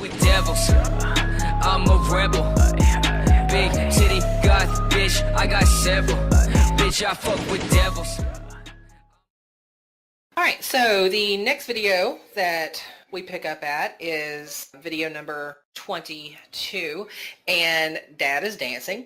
with devils. I'm a rebel. Big city goth, bitch. I got several. Bitch, I fuck with devils. Alright, so the next video that we pick up at is video number 22, and Dad is dancing.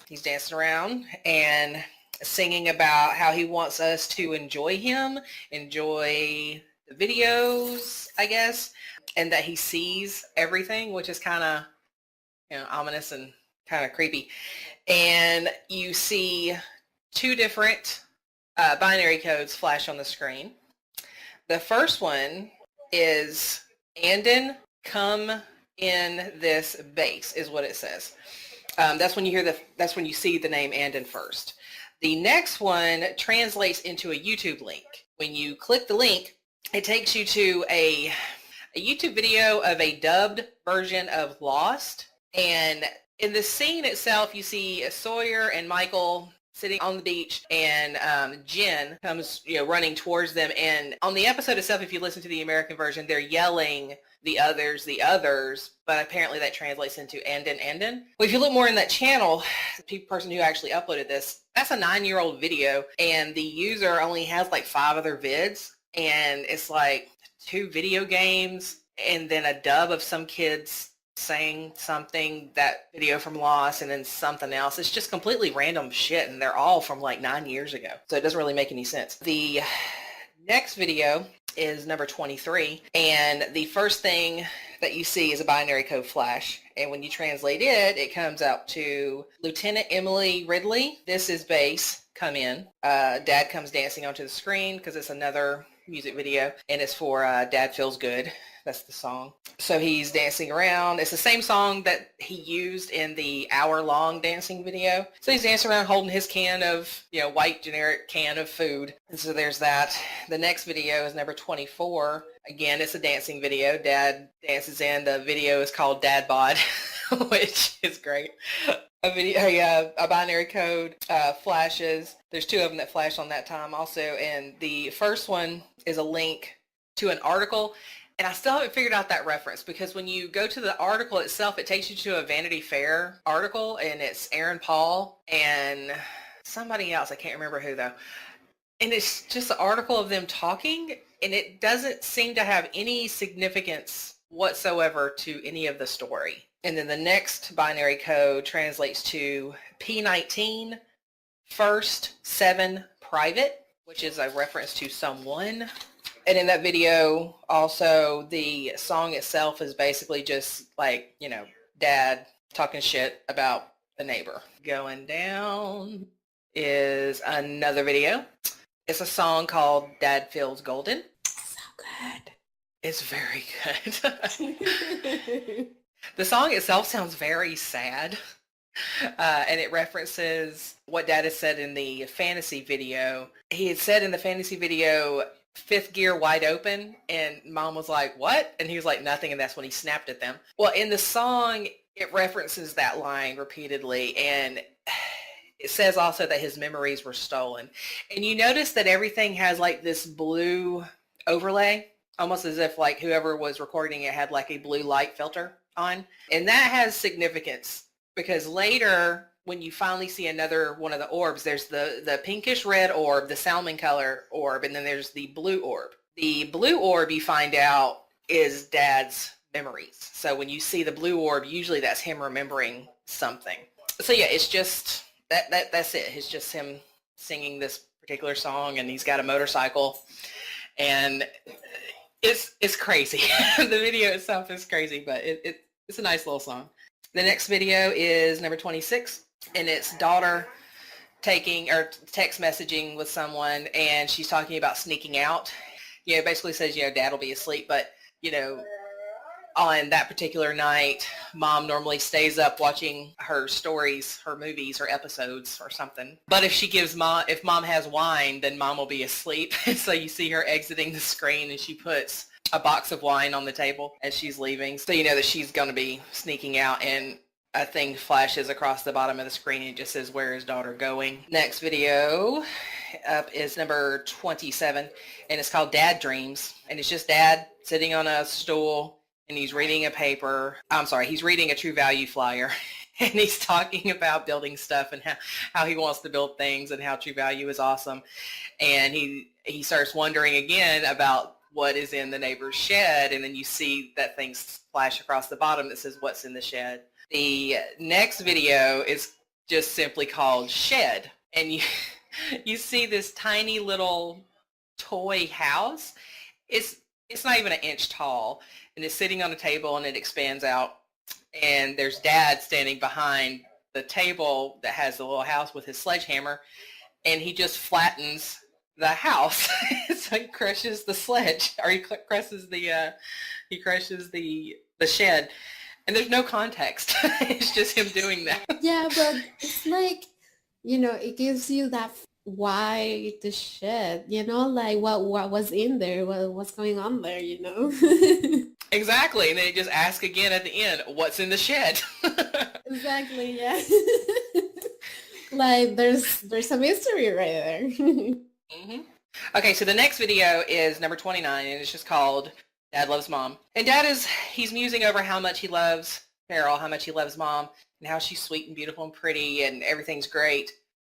He's dancing around and singing about how he wants us to enjoy him, enjoy the videos, I guess, and that he sees everything, which is kind of, ominous and kind of creepy. And you see two different binary codes flash on the screen. The first one is Andon, come in this base, is what it says. That's when you see the name Andon first. The next one translates into a YouTube link. When you click the link, it takes you to a YouTube video of a dubbed version of Lost. And in the scene itself, you see Sawyer and Michael sitting on the beach, and Jen comes running towards them. And on the episode itself, if you listen to the American version, they're yelling the others, but apparently that translates into Andon. Well, if you look more in that channel, the person who actually uploaded this, that's a 9-year-old video, and the user only has like 5 other vids, and it's like 2 video games and then a dub of some kids saying something, that video from Lost, and then something else. It's just completely random shit, and they're all from like 9 years ago, so it doesn't really make any sense. The next video is number 23, and the first thing that you see is a binary code flash, and when you translate it, it comes out to Lieutenant Emily Ridley, this is base, come in. Dad comes dancing onto the screen because it's another music video, and it's for Dad Feels Good. That's the song. So he's dancing around. It's the same song that he used in the hour-long dancing video. So he's dancing around holding his can of, white generic can of food. And so there's that. The next video is number 24. Again, it's a dancing video. Dad dances in. The video is called Dad Bod, which is great. A binary code flashes. There's 2 of them that flash on that time also. And the first one is a link to an article. And I still haven't figured out that reference, because when you go to the article itself, it takes you to a Vanity Fair article, and it's Aaron Paul and somebody else. I can't remember who, though. And it's just an article of them talking, and it doesn't seem to have any significance whatsoever to any of the story. And then the next binary code translates to P19 first 7 private, which is a reference to someone. And in that video, also, the song itself is basically just like, Dad talking shit about the neighbor. Going Down is another video. It's a song called Dad Feels Golden. So good. It's very good. The song itself sounds very sad. And it references what Dad had said in the fantasy video. He had said in the fantasy video, 5th gear wide open, and Mom was like, what? And he was like, nothing, and that's when he snapped at them. Well, in the song, it references that line repeatedly, and it says also that his memories were stolen. And you notice that everything has like this blue overlay, almost as if like whoever was recording it had like a blue light filter on. And that has significance, because later, when you finally see another one of the orbs, there's the pinkish red orb, the salmon color orb, and then there's the blue orb. The blue orb, you find out, is Dad's memories. So when you see the blue orb, usually that's him remembering something. So yeah, it's just, that's it. It's just him singing this particular song, and he's got a motorcycle, and it's crazy. The video itself is crazy, but it's a nice little song. The next video is number 26. And it's daughter taking or text messaging with someone, and she's talking about sneaking out. Basically says, Dad will be asleep, but, on that particular night, Mom normally stays up watching her stories, her movies, her episodes or something. But if Mom has wine, then Mom will be asleep. So you see her exiting the screen, and she puts a box of wine on the table as she's leaving. So you know that she's going to be sneaking out, and a thing flashes across the bottom of the screen, and it just says, where is daughter going? Next video up is number 27, and it's called Dad Dreams. And it's just Dad sitting on a stool and he's reading a paper. I'm sorry, he's reading a True Value flyer. And he's talking about building stuff and how he wants to build things and how True Value is awesome. And he starts wondering again about what is in the neighbor's shed. And then you see that thing flash across the bottom that says, what's in the shed? The next video is just simply called Shed. And you see this tiny little toy house. It's not even an inch tall. And it's sitting on a table and it expands out. And there's Dad standing behind the table that has the little house with his sledgehammer, and he just flattens the house. So he crushes the sledge, or he crushes the shed, and there's no context. It's just him doing that. Yeah, but it's like, it gives you that why the shed, like what was in there, what's going on there, Exactly, and then he just asks again at the end, what's in the shed? Exactly, yeah. Like there's a mystery right there. Mm-hmm. Okay, so the next video is number 29, and it's just called Dad Loves Mom. And he's musing over how much he loves Carol, how much he loves Mom, and how she's sweet and beautiful and pretty, and everything's great.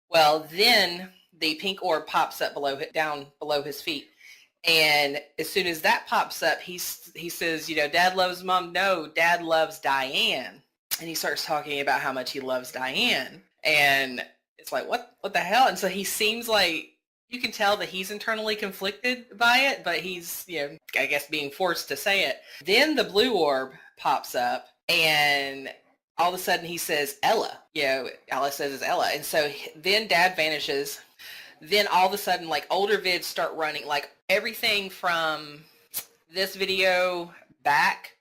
Well, then the pink orb pops up down below his feet. And as soon as that pops up, he says, Dad loves Mom. No, Dad loves Diane. And he starts talking about how much he loves Diane. And it's like, what the hell? And so he seems like, you can tell that he's internally conflicted by it, but he's, I guess being forced to say it. Then the blue orb pops up, and all of a sudden he says, Ella. Ella says it's Ella. And so then Dad vanishes. Then all of a sudden, like, older vids start running, like everything from this video back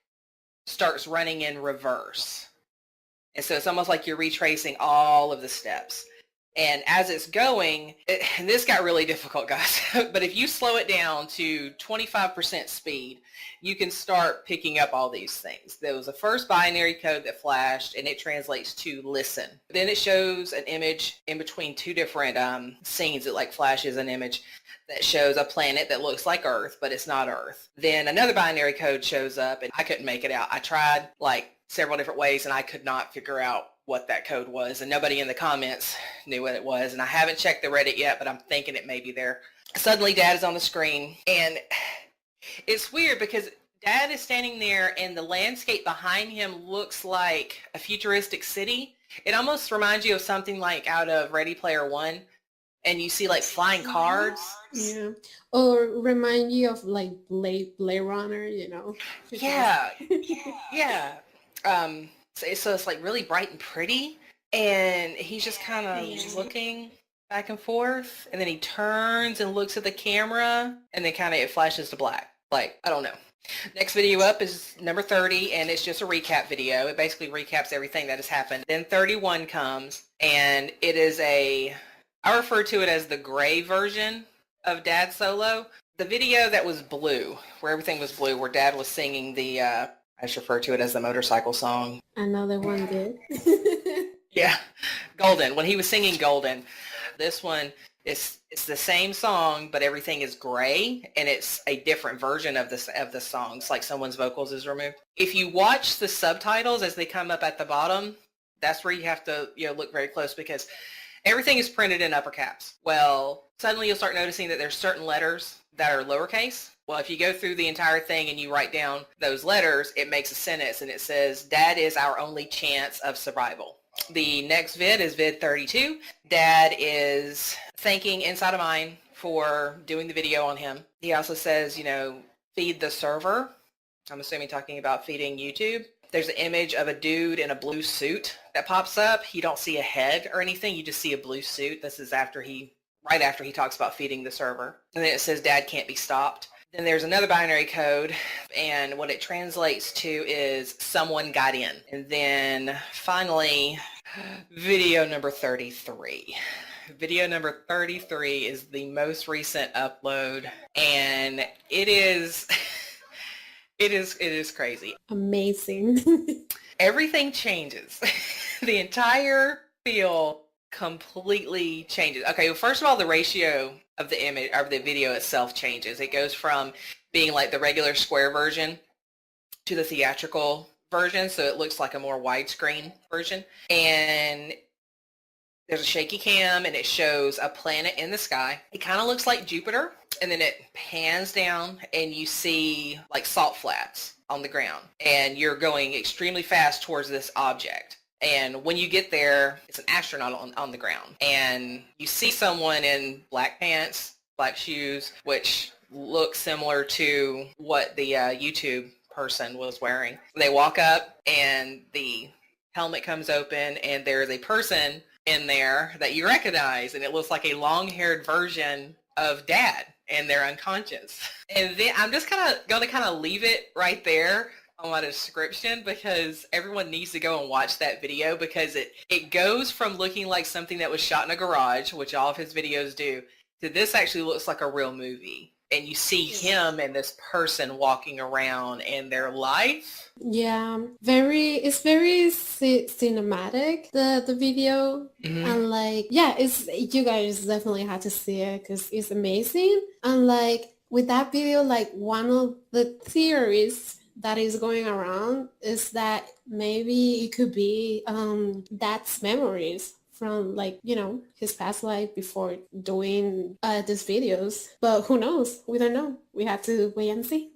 starts running in reverse. And so it's almost like you're retracing all of the steps. And as it's going, and this got really difficult, guys, but if you slow it down to 25% speed, you can start picking up all these things. There was a first binary code that flashed, and it translates to listen. Then it shows an image in between two different scenes. It like flashes an image that shows a planet that looks like Earth, but it's not Earth. Then another binary code shows up, and I couldn't make it out. I tried like several different ways, and I could not figure out what that code was, and nobody in the comments knew what it was. And I haven't checked the Reddit yet, but I'm thinking it may be there. Suddenly Dad is on the screen, and it's weird because Dad is standing there and the landscape behind him looks like a futuristic city. It almost reminds you of something like out of Ready Player One, and you see like flying cars. Yeah. Or remind you of like Blade Runner, Yeah. Yeah. So it's like really bright and pretty, and he's just kind of looking back and forth, and then he turns and looks at the camera, and then kind of it flashes to black. Like, I don't know. Next video up is number 30, and it's just a recap video. It basically recaps everything that has happened. Then 31 comes, and it is I refer to it as the gray version of Dad's solo. The video that was blue, where everything was blue, where Dad was singing the I just refer to it as the motorcycle song. Another one did. Yeah, Golden. When he was singing Golden, this one it's the same song, but everything is gray, and it's a different version of the song. It's like someone's vocals is removed. If you watch the subtitles as they come up at the bottom, that's where you have to look very close, because everything is printed in upper caps. Well, suddenly you'll start noticing that there's certain letters that are lowercase. Well, if you go through the entire thing and you write down those letters, it makes a sentence, and it says, Dad is our only chance of survival. The next vid is vid 32. Dad is thanking Inside of Mine for doing the video on him. He also says, feed the server. I'm assuming talking about feeding YouTube. There's an image of a dude in a blue suit that pops up. You don't see a head or anything. You just see a blue suit. This is right after he talks about feeding the server. And then it says, Dad can't be stopped. Then there's another binary code, and what it translates to is someone got in. And then finally, video number 33. Video number 33 is the most recent upload, and it is crazy. Amazing. Everything changes. The entire feel completely changes. Okay, well, first of all, the ratio of the image of the video itself changes. It goes from being like the regular square version to the theatrical version, so it looks like a more widescreen version. And there's a shaky cam, and it shows a planet in the sky. It kind of looks like Jupiter, and then it pans down, and you see like salt flats on the ground, and you're going extremely fast towards this object. And when you get there, it's an astronaut on the ground, and you see someone in black pants, black shoes, which look similar to what the YouTube person was wearing. They walk up, and the helmet comes open, and there's a person in there that you recognize, and it looks like a long-haired version of Dad, and they're unconscious. And then I'm just going to leave it right there on my description, because everyone needs to go and watch that video, because it goes from looking like something that was shot in a garage, which all of his videos do, to this actually looks like a real movie. And you see him and this person walking around in their life. Yeah, it's very cinematic, the video. Mm-hmm. And like, yeah, you guys definitely have to see it because it's amazing. And like with that video, like one of the theories that is going around is that maybe it could be Dad's memories from like, his past life before doing these videos. But who knows? We don't know. We have to wait and see.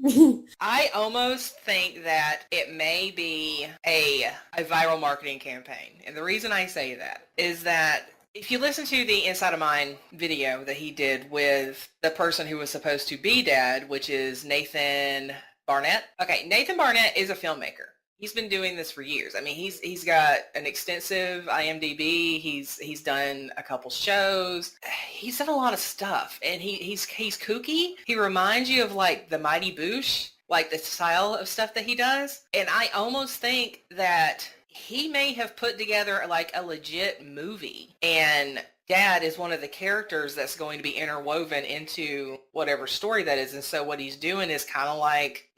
I almost think that it may be a viral marketing campaign. And the reason I say that is that if you listen to the Inside of Mine video that he did with the person who was supposed to be Dad, which is Nathan Barnett. Okay, Nathan Barnett is a filmmaker. He's been doing this for years. I mean, he's got an extensive IMDb. He's done a couple shows. He's done a lot of stuff, and he's kooky. He reminds you of like the Mighty Boosh, like the style of stuff that he does. And I almost think that he may have put together like a legit movie, and Dad is one of the characters that's going to be interwoven into whatever story that is. And so what he's doing is kind of like,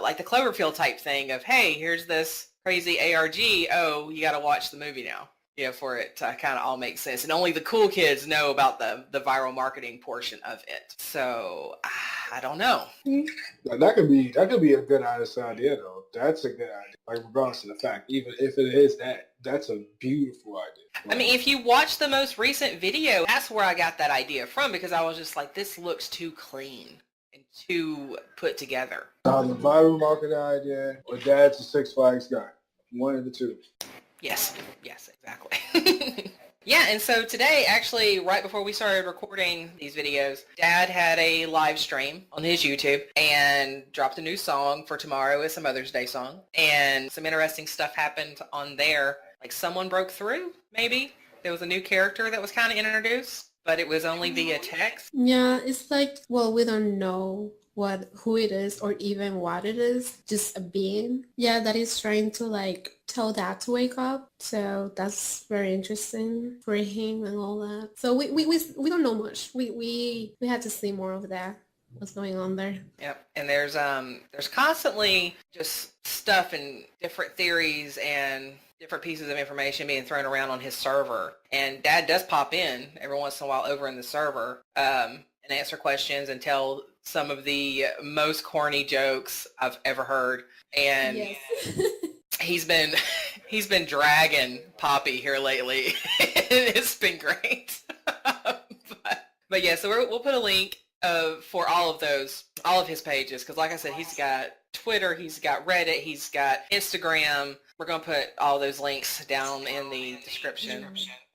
like the Cloverfield type thing of, hey, here's this crazy ARG. Oh, you got to watch the movie now, for it to kind of all make sense. And only the cool kids know about the viral marketing portion of it. So I don't know. That could be a good honest idea though. That's a good idea. Like regardless of the fact, even if it is that's a beautiful idea. I mean, if you watch the most recent video, that's where I got that idea from, because I was just like, this looks too clean and too put together. The viral marketing idea or Dad's a Six Flags guy. One of the two. Yes, exactly. Yeah, and so today, actually, right before we started recording these videos, Dad had a live stream on his YouTube and dropped a new song for tomorrow. It's a Mother's Day song. And some interesting stuff happened on there. Like someone broke through, maybe. There was a new character that was kind of introduced, but it was only via text. Yeah, it's like, well, we don't know who it is or even what it is, just a being. Yeah, that is trying to like tell Dad to wake up. So that's very interesting for him and all that. So we don't know much. We had to see more of that. What's going on there? Yep. And there's constantly just stuff and different theories and different pieces of information being thrown around on his server. And Dad does pop in every once in a while over in the server and answer questions and tell some of the most corny jokes I've ever heard. And yes. he's been dragging Poppy here lately. It's been great. but yeah, so we'll put a link for all of his pages, because like I said, he's got Twitter, he's got Reddit, he's got Instagram. We're going to put all those links down in the description.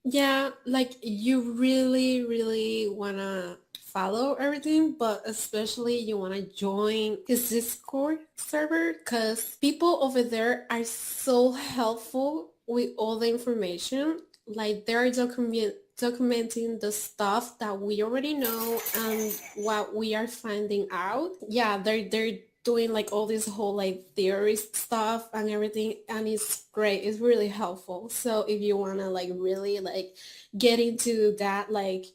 Yeah, like you really, really want to follow everything, but especially you want to join his Discord server, because people over there are so helpful with all the information. Like they're documenting the stuff that we already know and what we are finding out. Yeah, they're doing like all this whole like theory stuff and everything, and it's great. It's really helpful. So if you want to like really like get into that like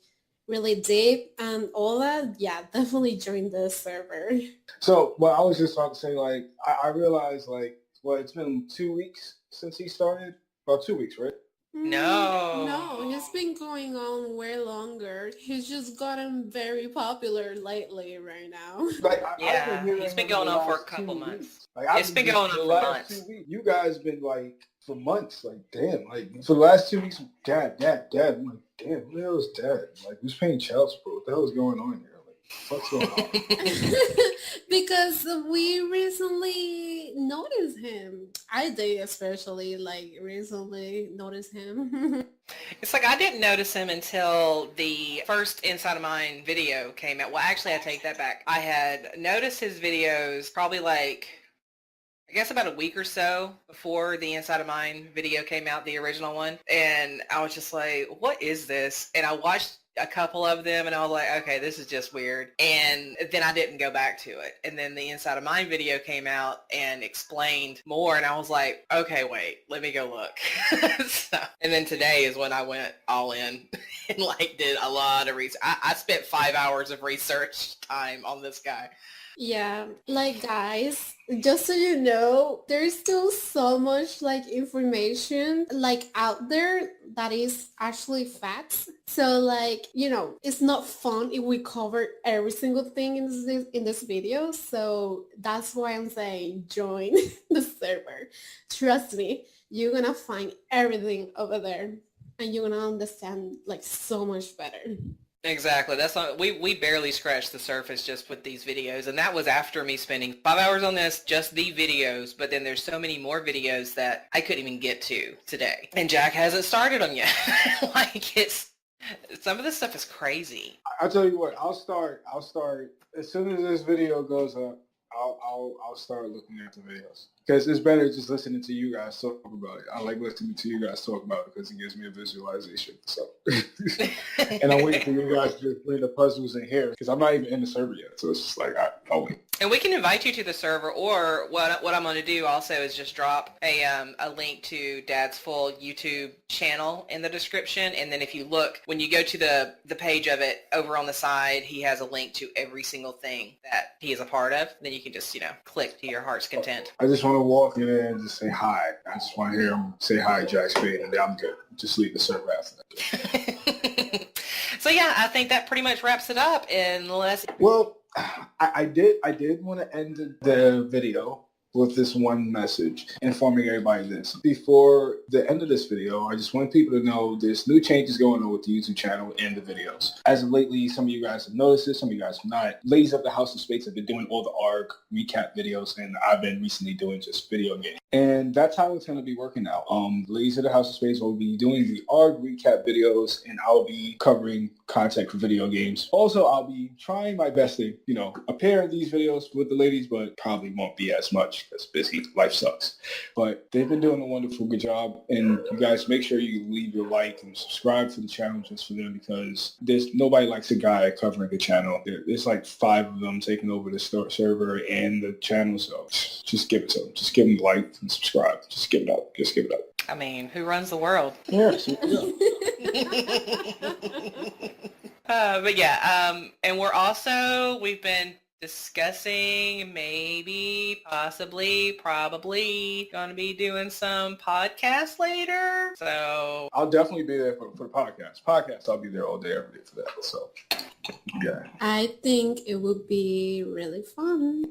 really deep and all that, yeah, definitely join the server. So, well, I was just about to say, like, I realized, like, well, it's been 2 weeks since he started. About 2 weeks, right? No. No, he's been going on way longer. He's just gotten very popular lately right now. Like I've Yeah, been hearing he's been him going the on for a last couple 2 months. weeks. Like I've It's been going on the for last months. 2 weeks. You guys been like for months. Like damn. Like for the last 2 weeks, dad. I'm like damn. Who the hell is dad? Like who's paying child support? What the hell is going on here? Like what's going on? Because we recently noticed him. I did especially like recently notice him. It's like I didn't notice him until the first Inside of Mine video came out. Well, actually, I take that back. I had noticed his videos probably like, I guess about a week or so before the Inside of Mine video came out, the original one. And I was just like, what is this? And I watched a couple of them and I was like, okay, this is just weird. And then I didn't go back to it. And then the Inside of Mine video came out and explained more. And I was like, okay, wait, let me go look. And then today is when I went all in and like did a lot of research. I spent 5 hours of research time on this guy. Yeah, like guys, just so you know, there's still so much like information like out there that is actually facts. So like, you know, it's not fun if we cover every single thing in this video. So that's why I'm saying join the server. Trust me, you're gonna find everything over there and you're gonna understand like so much better. Exactly. That's not, we barely scratched the surface just with these videos, and that was after me spending 5 hours on this, just the videos, but then there's so many more videos that I couldn't even get to today. And Jack hasn't started them yet. Like some of this stuff is crazy. I'll tell you what, I'll start as soon as this video goes up. I'll start looking at the videos because it's better just listening to you guys talk about it. I like listening to you guys talk about it because it gives me a visualization. So, and I'm waiting for you guys to bring the puzzles in here because I'm not even in the server yet. So it's just like I'll wait. And we can invite you to the server, or what I'm going to do also is just drop a link to Dad's full YouTube channel in the description. And then if you look, when you go to the page of it, over on the side, he has a link to every single thing that he is a part of. Then you can just, click to your heart's content. I just want to walk in there and just say hi. I just want to hear him say hi, Jack Spade, and then I'm good. Just leave the server after that. So yeah, I think that pretty much wraps it up unless... Well, I did want to end the video with this one message, informing everybody this. Before the end of this video, I just want people to know there's new changes going on with the YouTube channel and the videos. As of lately, some of you guys have noticed this, some of you guys have not. Ladies of the House of Spades have been doing all the ARG recap videos, and I've been recently doing just video games. And that's how it's going to be working now. Ladies of the House of Spades will be doing the ARG recap videos, and I'll be covering content for video games. Also, I'll be trying my best to, appear in these videos with the ladies, but probably won't be as much because busy. Life sucks. But they've been doing a wonderful good job, and you guys make sure you leave your like and subscribe to the channel just for them because nobody likes a guy covering the channel. There's like 5 of them taking over the server and the channel, so just give it to them. Just give them a like and subscribe. Just give it up. Just give it up. I mean, who runs the world? Yes. But yeah, and we've been discussing maybe, possibly, probably going to be doing some podcasts later. So I'll definitely be there for the podcast. Podcast, I'll be there all day, every day for that. So, yeah. I think it would be really fun.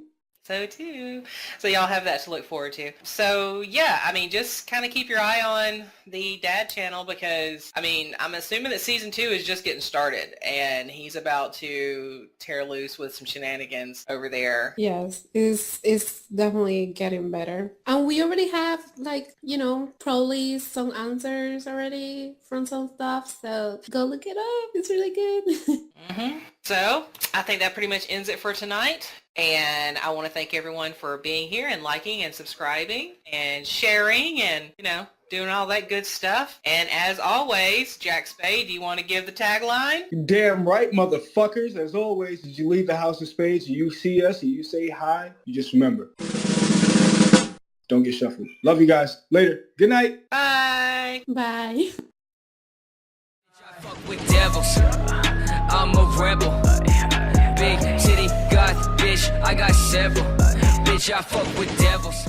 So too. So y'all have that to look forward to. So yeah, just kind of keep your eye on the Dad channel because, I'm assuming that season 2 is just getting started and he's about to tear loose with some shenanigans over there. Yes, it's definitely getting better. And we already have probably some answers already from some stuff. So go look it up. It's really good. Mm-hmm. So I think that pretty much ends it for tonight. And I want to thank everyone for being here and liking and subscribing and sharing and, doing all that good stuff. And as always, Jack Spade, do you want to give the tagline? Damn right, motherfuckers. As always, as you leave the House of Spades and you see us and you say hi, you just remember, don't get shuffled. Love you guys. Later. Good night. Bye. Bye. I fuck with devils. I'm a rebel. Big city goth bitch. I got several. Bitch, I fuck with devils.